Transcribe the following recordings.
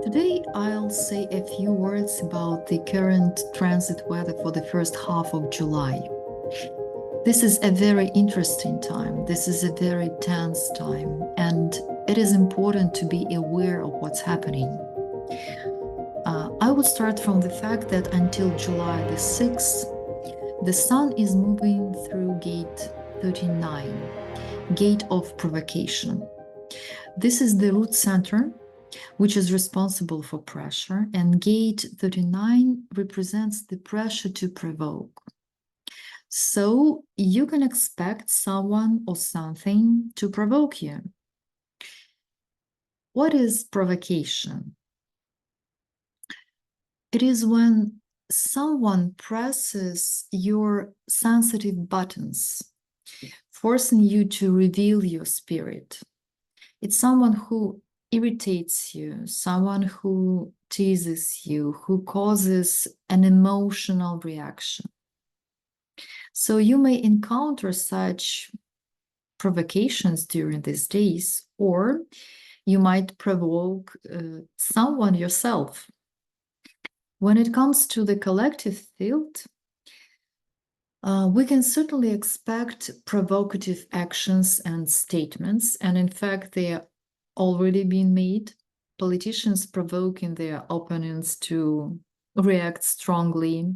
Today, I'll say a few words about the current transit weather for the first half of July. This is a very interesting time. This is a very tense time, and it is important to be aware of what's happening. I would start from the fact that until July the 6th, the Sun is moving through gate 39, gate of provocation. This is the root center, which is responsible for pressure, and gate 39 represents the pressure to provoke. So you can expect someone or something to provoke you. What is provocation? It is when someone presses your sensitive buttons, forcing you to reveal your spirit. It's someone who irritates you, someone who teases you, who causes an emotional reaction. So you may encounter such provocations during these days, or you might provoke someone yourself. When it comes to the collective field, we can certainly expect provocative actions and statements, and in fact, they are already been made. Politicians provoking their opponents to react strongly,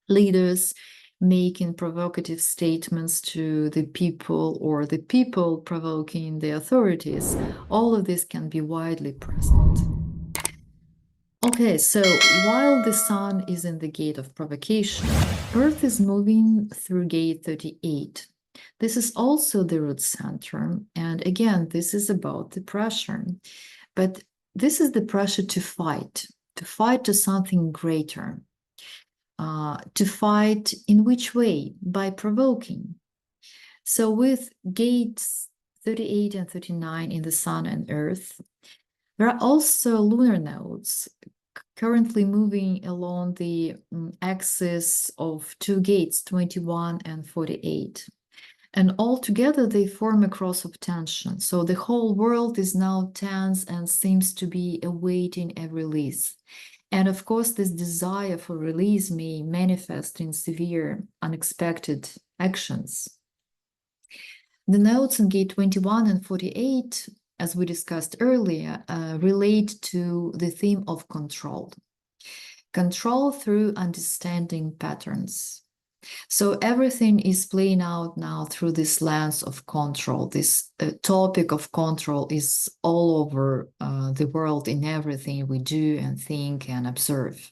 leaders making provocative statements to the people, or the people provoking the authorities. All of this can be widely present. Okay, so while the Sun is in the gate of provocation, Earth is moving through gate 38. This is also the root center, and again, this is about the pressure. But this is the pressure to fight to something greater. To fight in which way? By provoking. So with gates 38 and 39 in the Sun and Earth, there are also lunar nodes currently moving along the axis of two gates, 21 and 48. And altogether, they form a cross of tension. So the whole world is now tense and seems to be awaiting a release. And of course, this desire for release may manifest in severe, unexpected actions. The nodes in gate 21 and 48, as we discussed earlier, relate to the theme of control. Control through understanding patterns. So everything is playing out now through this lens of control. This topic of control is all over the world in everything we do and think and observe.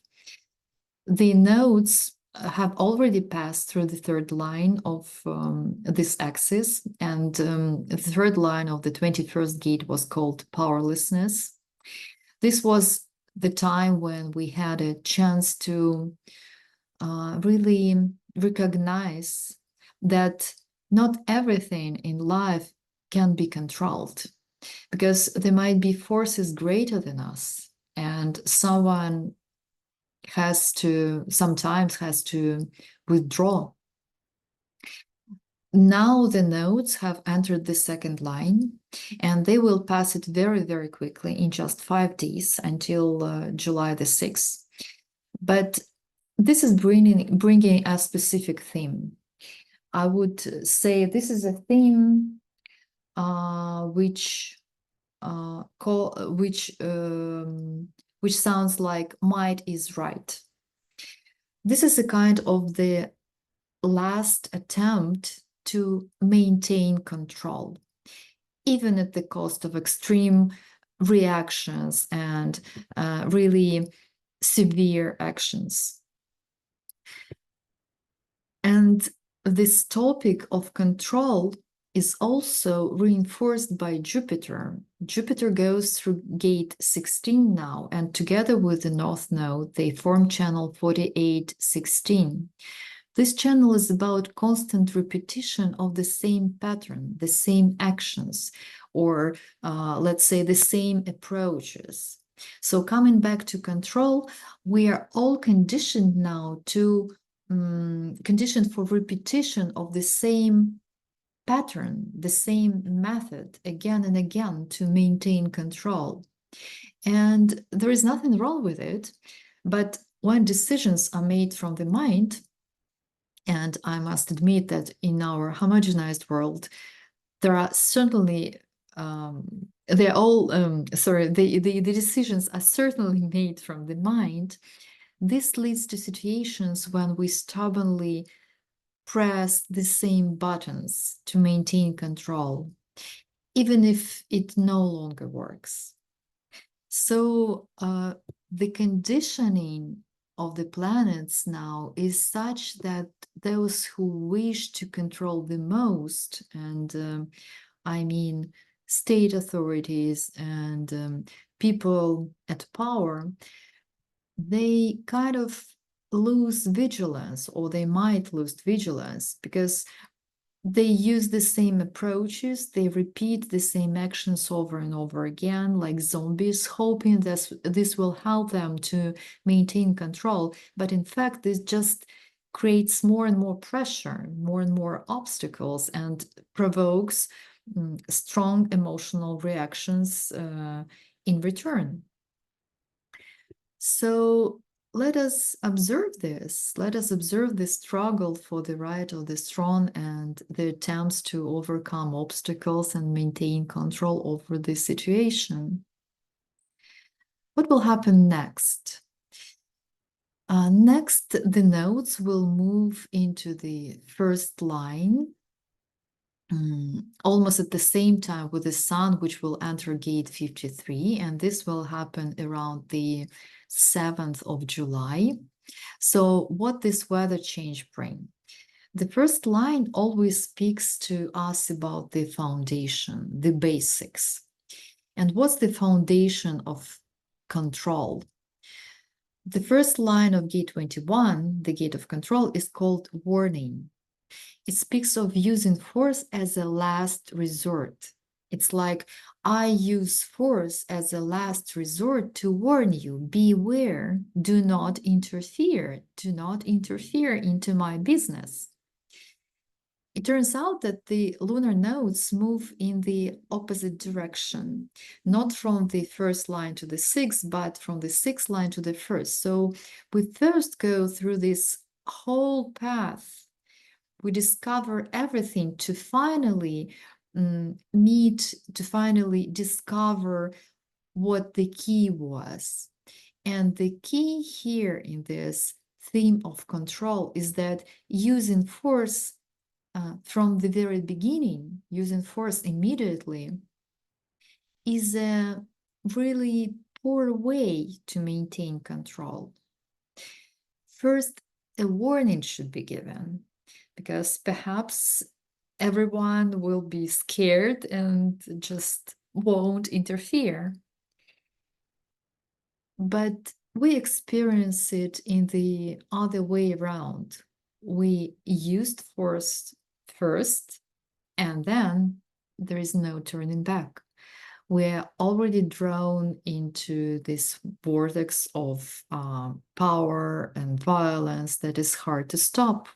The nodes have already passed through the third line of this axis, and the third line of the 21st gate was called powerlessness. This was the time when we had a chance to really recognize that not everything in life can be controlled, because there might be forces greater than us, and someone sometimes has to withdraw. Now the nodes have entered the second line, and they will pass it very, very quickly in just 5 days until July the 6th. But this is bringing a specific theme. I would say this is a theme which sounds like might is right. This is a kind of the last attempt to maintain control, even at the cost of extreme reactions and really severe actions. And this topic of control is also reinforced by Jupiter. Jupiter goes through gate 16 now, and together with the North Node, they form channel 4816. This channel is about constant repetition of the same pattern, the same actions, or let's say the same approaches. So coming back to control, we are all conditioned now to conditioned for repetition of the same pattern, the same method again and again to maintain control. And there is nothing wrong with it. But when decisions are made from the mind, and I must admit that in our homogenized world, there are certainly they're all the decisions are certainly made from the mind. This leads to situations when we stubbornly press the same buttons to maintain control, even if it no longer works. So the conditioning of the planets now is such that those who wish to control the most, and I mean state authorities and people at power, they kind of lose vigilance, or they might lose vigilance, because they use the same approaches, they repeat the same actions over and over again, like zombies, hoping that this will help them to maintain control. But in fact, this just creates more and more pressure, more and more obstacles, and provokes strong emotional reactions in return. So let us observe this. Let us observe the struggle for the right of the strong and the attempts to overcome obstacles and maintain control over the situation. What will happen next? Next, the nodes will move into the first line, almost at the same time with the sun, which will enter gate 53, and this will happen around the 7th of July. So what this weather change bring? The first line always speaks to us about the foundation, the basics. And what's the foundation of control? The first line of gate 21, the gate of control, is called warning. It speaks of using force as a last resort. It's like, I use force as a last resort to warn you, beware, do not interfere into my business. It turns out that the lunar nodes move in the opposite direction, not from the first line to the sixth, but from the sixth line to the first. So we first go through this whole path. We discover everything to finally discover what the key was. And the key here in this theme of control is that using force from the very beginning, using force immediately, is a really poor way to maintain control. First, a warning should be given, because perhaps everyone will be scared and just won't interfere. But we experience it in the other way around. We used force first, and then there is no turning back. We're already drawn into this vortex of power and violence that is hard to stop.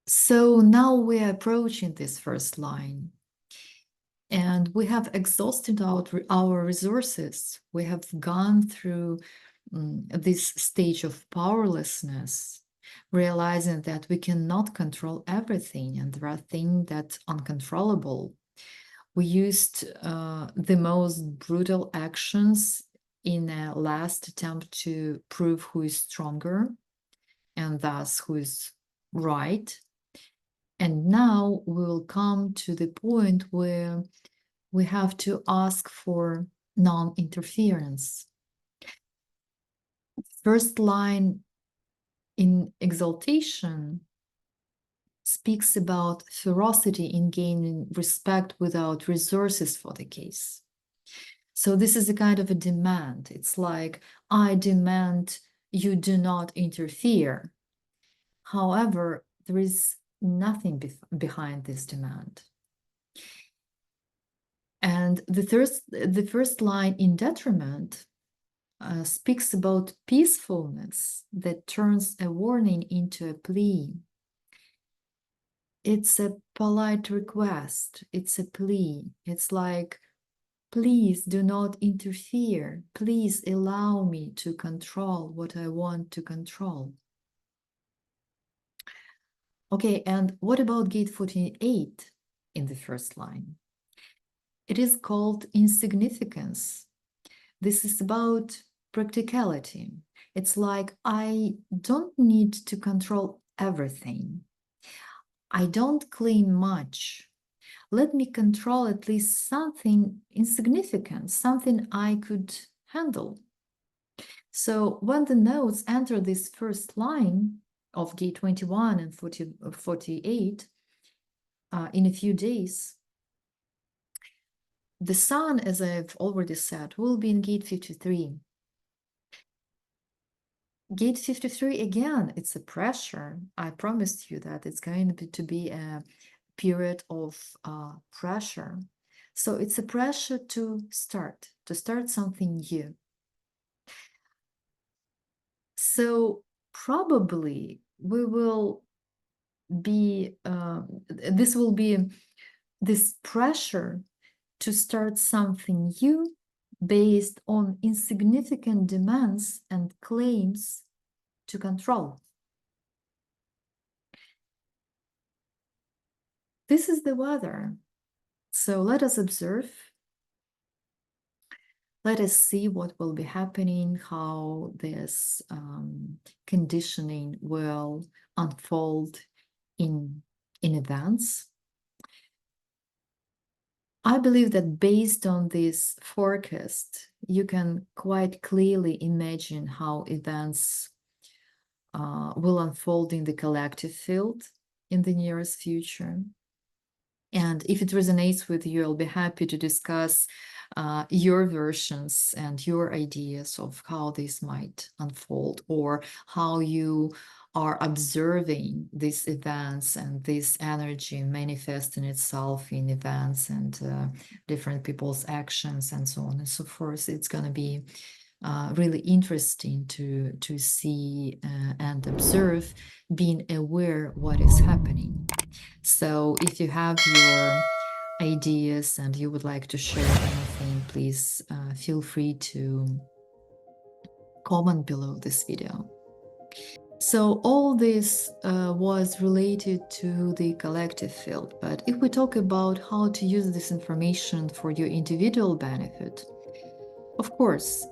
So now we're approaching this first line, and we have exhausted our resources. We have gone through this stage of powerlessness, realizing that we cannot control everything, and there are things that are uncontrollable. We used the most brutal actions in a last attempt to prove who is stronger, and thus who is right. And now we will come to the point where we have to ask for non-interference. First line in exaltation speaks about ferocity in gaining respect without resources for the case. So this is a kind of a demand. It's like, I demand you do not interfere. However, there is nothing behind this demand. And the first line in detriment speaks about peacefulness that turns a warning into a plea. It's a polite request. It's a plea. It's like, Please do not interfere. Please allow me to control what I want to control. Okay, and what about gate 48 in the first line? It is called insignificance. This is about practicality. It's like, I don't need to control everything. I don't claim much. Let me control at least something insignificant, something I could handle. So when the notes enter this first line of gate 21 and 48 in a few days, the sun, as I've already said, will be in gate 53. Gate 53, again, it's a pressure. I promised you that it's going to be a period of pressure. So it's a pressure to start something new. So probably we will be, this will be this pressure to start something new based on insignificant demands and claims to control. This is the weather. So let us observe. Let us see what will be happening, how this conditioning will unfold in advance. I believe that based on this forecast, you can quite clearly imagine how events will unfold in the collective field in the nearest future. And if it resonates with you, I'll be happy to discuss your versions and your ideas of how this might unfold, or how you are observing these events and this energy manifesting itself in events and different people's actions and so on and so forth. It's going to be really interesting to see and observe, being aware what is happening. So if you have your ideas and you would like to share anything, please feel free to comment below this video. So all this was related to the collective field, but if we talk about how to use this information for your individual benefit, of course,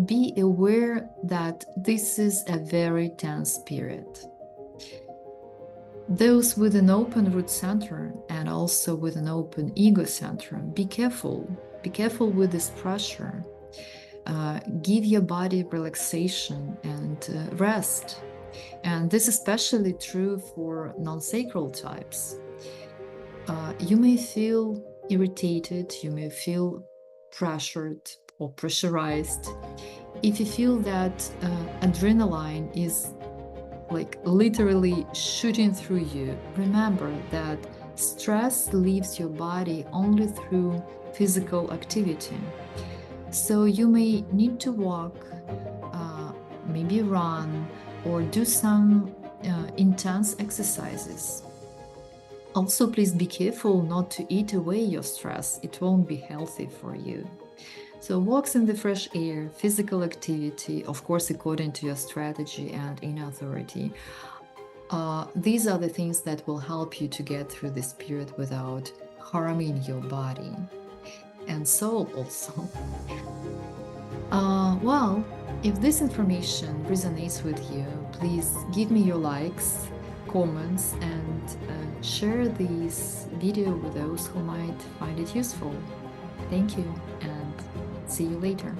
be aware that this is a very tense period. Those with an open root center and also with an open ego center, be careful. Be careful with this pressure. Give your body relaxation and rest. And this is especially true for non-sacral types. You may feel irritated, you may feel pressured or pressurized. If you feel that adrenaline is like literally shooting through you, remember that stress leaves your body only through physical activity. So you may need to walk, maybe run, or do some intense exercises. Also, please be careful not to eat away your stress. It won't be healthy for you. So walks in the fresh air, physical activity, of course, according to your strategy and in authority. These are the things that will help you to get through this period without harming your body and soul also. Well, if this information resonates with you, please give me your likes, comments, and share this video with those who might find it useful. Thank you, and see you later.